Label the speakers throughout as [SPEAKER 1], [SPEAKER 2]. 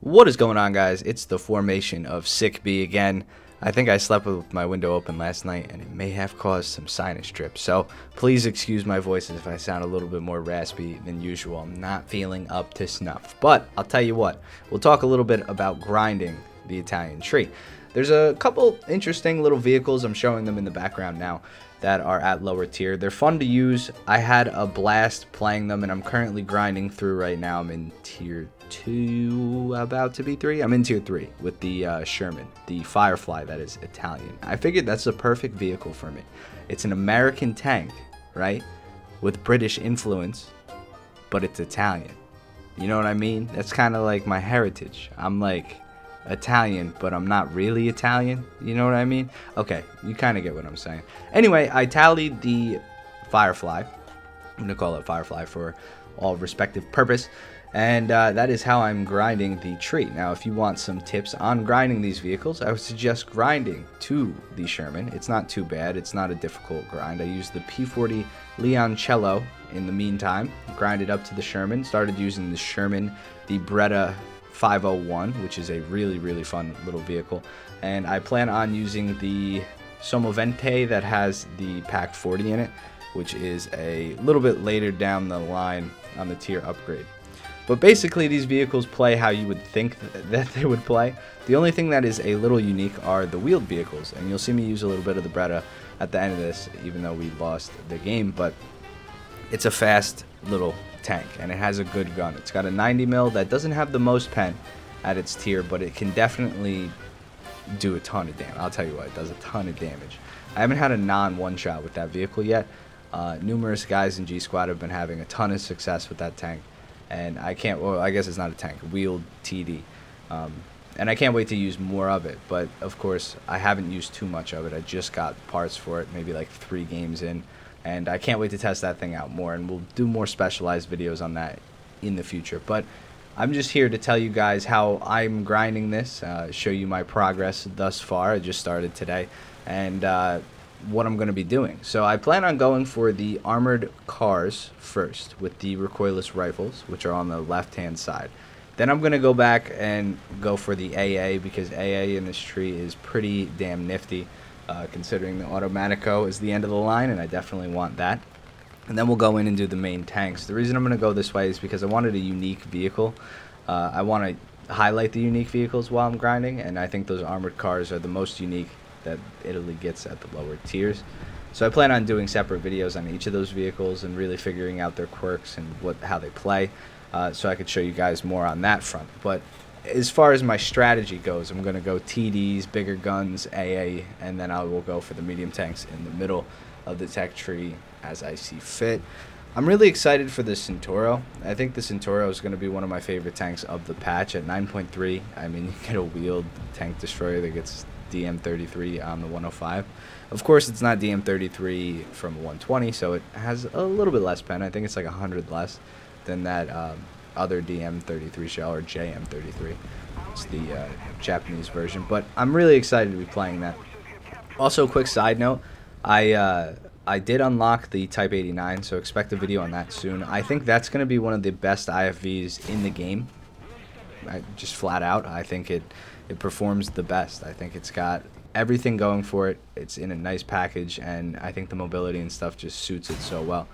[SPEAKER 1] What is going on, guys? It's the formation of slickbee again. I think I slept with my window open last night and it may have caused some sinus drips, so please excuse my voice if I sound a little bit more raspy than usual. I'm not feeling up to snuff, but I'll tell you what, we'll talk a little bit about grinding the Italian tree. There's a couple interesting little vehicles, I'm showing them in the background now, that are at lower tier. They're fun to use. I had a blast playing them and I'm currently grinding through right now. I'm in tier 2, about to be 3. I'm in tier 3 with the Sherman, the Firefly that is Italian. I figured that's a perfect vehicle for me. It's an American tank, right, with British influence, but it's Italian. You know what I mean? That's kind of like my heritage. I'm like Italian, but I'm not really Italian. You know what I mean? Okay, you kind of get what I'm saying. Anyway, I tallied the Firefly. I'm going to call it Firefly for all respective purpose. And that is how I'm grinding the tree. Now, if you want some tips on grinding these vehicles, I would suggest grinding to the Sherman. It's not too bad. It's not a difficult grind. I used the P40 Leoncello in the meantime. Grinded up to the Sherman. Started using the Sherman, the Breda 501, which is a really fun little vehicle. And I plan on using the Somovente that has the Pack 40 in it, which is a little bit later down the line on the tier upgrade. But basically, these vehicles play how you would think that they would play. The only thing that is a little unique are the wheeled vehicles, and you'll see me use a little bit of the Breda at the end of this, even though we lost the game. But it's a fast little tank, and it has a good gun. It's got a 90 mil that doesn't have the most pen at its tier, but it can definitely do a ton of damage. I'll tell you what, it does a ton of damage. I haven't had a non-one-shot with that vehicle yet. Numerous guys in G Squad have been having a ton of success with that tank. And I can't, well, I guess it's not a tank, wheeled TD. And I can't wait to use more of it. But, of course, I haven't used too much of it. I just got parts for it, maybe like 3 games in. And I can't wait to test that thing out more. And we'll do more specialized videos on that in the future. But I'm just here to tell you guys how I'm grinding this, show you my progress thus far. I just started today. And what I'm going to be doing. So I plan on going for the armored cars first with the recoilless rifles, which are on the left hand side. Then I'm going to go back and go for the AA, because AA in this tree is pretty damn nifty, considering the Automatico is the end of the line, and I definitely want that. And then we'll go in and do the main tanks. The reason I'm going to go this way is because I wanted a unique vehicle. I want to highlight the unique vehicles while I'm grinding, and I think those armored cars are the most unique that Italy gets at the lower tiers. So I plan on doing separate videos on each of those vehicles and really figuring out their quirks and how they play, so I could show you guys more on that front. But as far as my strategy goes, I'm going to go TDs, bigger guns, AA, and then I will go for the medium tanks in the middle of the tech tree as I see fit. I'm really excited for the Centauro. I think the Centauro is going to be one of my favorite tanks of the patch at 9.3. I mean, you get a wheeled tank destroyer that gets DM33 on the 105. Of course, it's not DM33 from 120, so it has a little bit less pen. I think it's like 100 less than that other DM33 shell, or JM33. It's the Japanese version, but I'm really excited to be playing that. Also, quick side note, I did unlock the Type 89, so expect a video on that soon. I think that's going to be one of the best IFVs in the game. Just flat out, I think it performs the best. I think it's got everything going for it. It's in a nice package, and I think the mobility and stuff just suits it so well,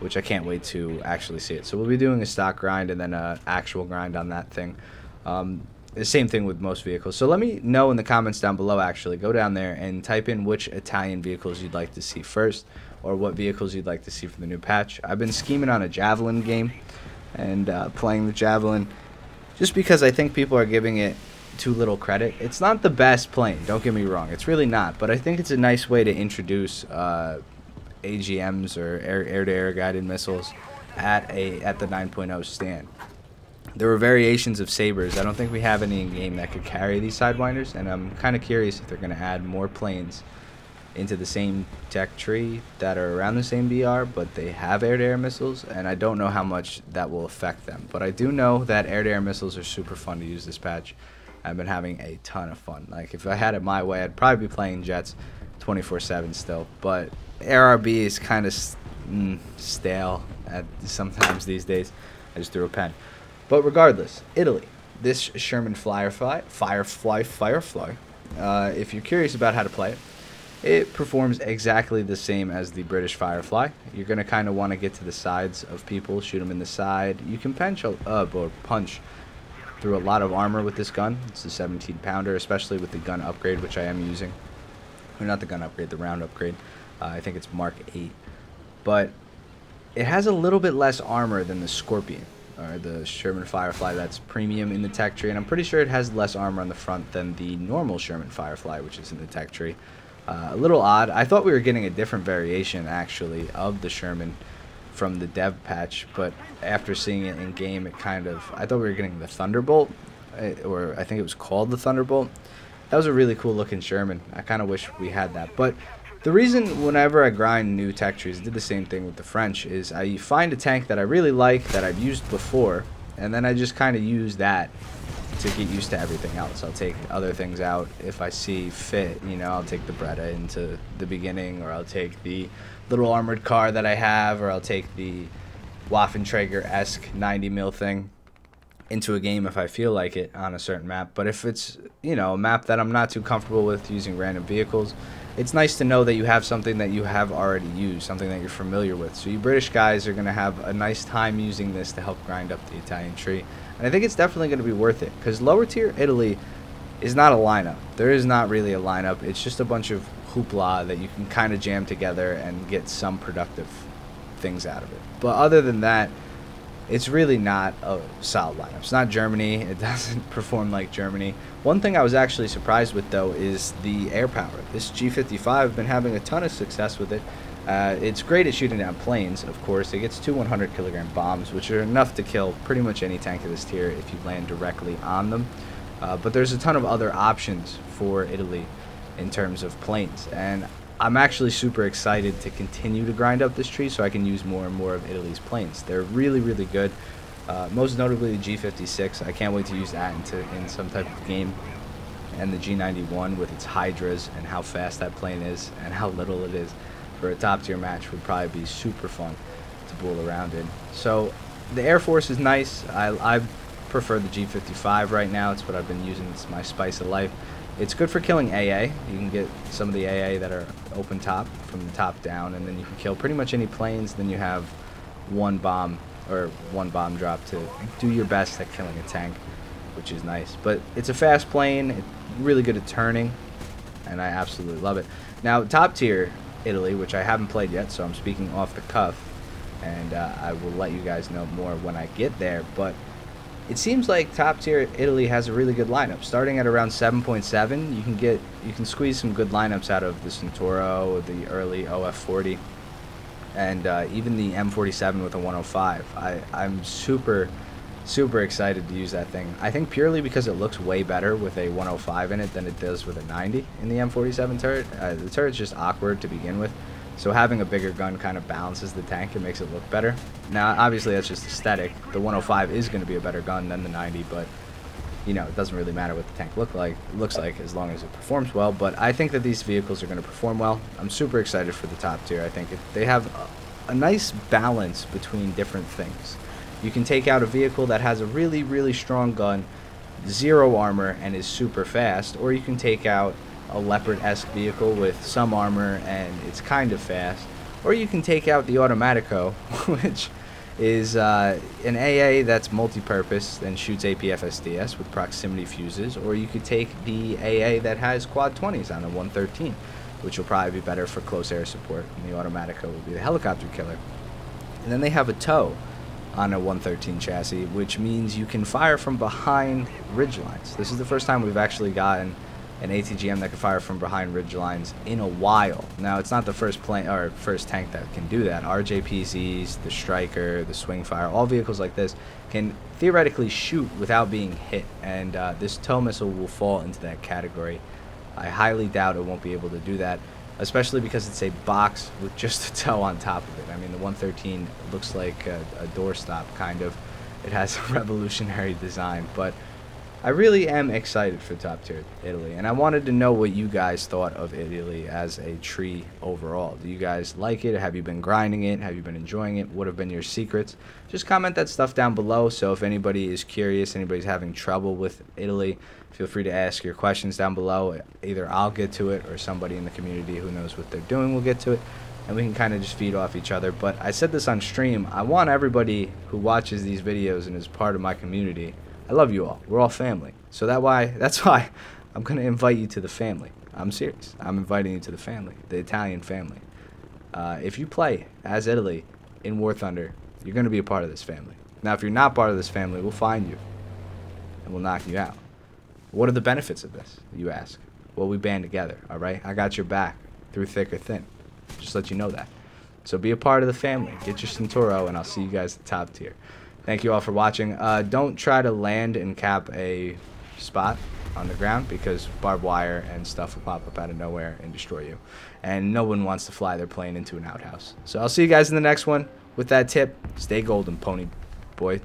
[SPEAKER 1] which I can't wait to actually see it. So we'll be doing a stock grind and then an actual grind on that thing. The same thing with most vehicles. So let me know in the comments down below, actually. Go down there and type in which Italian vehicles you'd like to see first, or what vehicles you'd like to see for the new patch. I've been scheming on a Javelin game and playing the Javelin just because I think people are giving it too little credit. It's not the best plane, don't get me wrong. It's really not, but I think it's a nice way to introduce AGMs, or air-to-air guided missiles, at the 9.0 stand. There were variations of sabers. I don't think we have any in game that could carry these sidewinders, and I'm kind of curious if they're going to add more planes into the same tech tree that are around the same BR, but they have air-to-air missiles, and I don't know how much that will affect them. But I do know that air-to-air missiles are super fun to use this patch. I've been having a ton of fun. Like, if I had it my way, I'd probably be playing jets 24/7 still. But ARB is kind of stale sometimes these days. I just threw a pen. But regardless, Italy. this Sherman Firefly, if you're curious about how to play it, it performs exactly the same as the British Firefly. You're going to kind of want to get to the sides of people, shoot them in the side. You can punch through a lot of armor with this gun. It's a 17-pounder, especially with the gun upgrade, which I am using. Or not the gun upgrade, the round upgrade. I think it's Mark 8. But it has a little bit less armor than the Scorpion, or the Sherman Firefly that's premium in the tech tree. And I'm pretty sure it has less armor on the front than the normal Sherman Firefly, which is in the tech tree. A little odd. I thought we were getting a different variation, actually, of the Sherman from the dev patch, but after seeing it in game, I thought we were getting the Thunderbolt, or I think it was called the Thunderbolt. That was a really cool looking Sherman. I kind of wish we had that. But the reason whenever I grind new tech trees, I did the same thing with the French, is I find a tank that I really like, that I've used before, and then I just kind of use that to get used to everything else. I'll take other things out if I see fit. You know, I'll take the Beretta into the beginning, or I'll take the little armored car that I have, or I'll take the Waffenträger-esque 90 mil thing into a game if I feel like it on a certain map. But if it's, you know, a map that I'm not too comfortable with using random vehicles, it's nice to know that you have something that you have already used, something that you're familiar with. So you British guys are going to have a nice time using this to help grind up the Italian tree. And I think it's definitely going to be worth it, because lower tier Italy is not a lineup. There is not really a lineup. It's just a bunch of hoopla that you can kind of jam together and get some productive things out of it. But other than that, it's really not a solid lineup. It's not Germany. It doesn't perform like Germany. One thing I was actually surprised with, though, is the air power. This G55, I've been having a ton of success with it. It's great at shooting down planes, of course. It gets 2 100-kilogram bombs, which are enough to kill pretty much any tank of this tier if you land directly on them. But there's a ton of other options for Italy in terms of planes, and I'm actually super excited to continue to grind up this tree so I can use more and more of Italy's planes. They're really, really good. Most notably the G56. I can't wait to use that in some type of game. And the G91 with its Hydras and how fast that plane is and how little it is for a top tier match would probably be super fun to bool around in. So the Air Force is nice. I prefer the G55 right now. It's what I've been using. It's my spice of life. It's good for killing AA. You can get some of the AA that are open top from the top down, and then you can kill pretty much any planes. Then you have one bomb drop to do your best at killing a tank, which is nice. But it's a fast plane. It's really good at turning, and I absolutely love it. Now, top tier Italy, which I haven't played yet, so I'm speaking off the cuff, and I will let you guys know more when I get there. But it seems like top tier Italy has a really good lineup. Starting at around 7.7, you can squeeze some good lineups out of the Centauro, the early OF40, and even the M47 with a 105. I'm super excited to use that thing. I think purely because it looks way better with a 105 in it than it does with a 90 in the M47 turret. The turret's just awkward to begin with, so having a bigger gun kind of balances the tank and makes it look better. Now, obviously, that's just aesthetic. The 105 is going to be a better gun than the 90, but you know, it doesn't really matter what the tank looks like as long as it performs well. But I think that these vehicles are going to perform well. I'm super excited for the top tier. I think they have a nice balance between different things. You can take out a vehicle that has a really strong gun, 0 armor, and is super fast, or you can take out a Leopard-esque vehicle with some armor and it's kind of fast, or you can take out the Automatico, which is an AA that's multi-purpose and shoots APFSDS with proximity fuses, or you could take the AA that has quad 20s on a 113, which will probably be better for close air support, and the Automatico will be the helicopter killer. And then they have a tow on a 113 chassis, which means you can fire from behind ridge lines. This is the first time we've actually gotten an ATGM that can fire from behind ridge lines in a while. Now, it's not the first plane or first tank that can do that. RJPZs, the Striker, the Swingfire, all vehicles like this can theoretically shoot without being hit, and this tow missile will fall into that category. I highly doubt it won't be able to do that, especially because it's a box with just a tow on top of it. I mean, the 113 looks like a doorstop, kind of. It has a revolutionary design, but I really am excited for top tier Italy, and I wanted to know what you guys thought of Italy as a tree overall. Do you guys like it? Have you been grinding it? Have you been enjoying it? What have been your secrets? Just comment that stuff down below. So if anybody is curious, anybody's having trouble with Italy, feel free to ask your questions down below. Either I'll get to it or somebody in the community who knows what they're doing will get to it, and we can kind of just feed off each other. But I said this on stream, I want everybody who watches these videos and is part of my community, I love you all. We're all family. So that's why I'm going to invite you to the family. I'm serious. I'm inviting you to the family, the Italian family. If you play as Italy in War Thunder, you're going to be a part of this family. Now, if you're not part of this family, we'll find you and we'll knock you out. What are the benefits of this, you ask? Well, we band together, all right? I got your back through thick or thin. Just let you know that. So be a part of the family. Get your Centauro, and I'll see you guys at the top tier. Thank you all for watching. Don't try to land and cap a spot on the ground, because barbed wire and stuff will pop up out of nowhere and destroy you. And no one wants to fly their plane into an outhouse. So I'll see you guys in the next one. With that tip, stay golden, pony boy.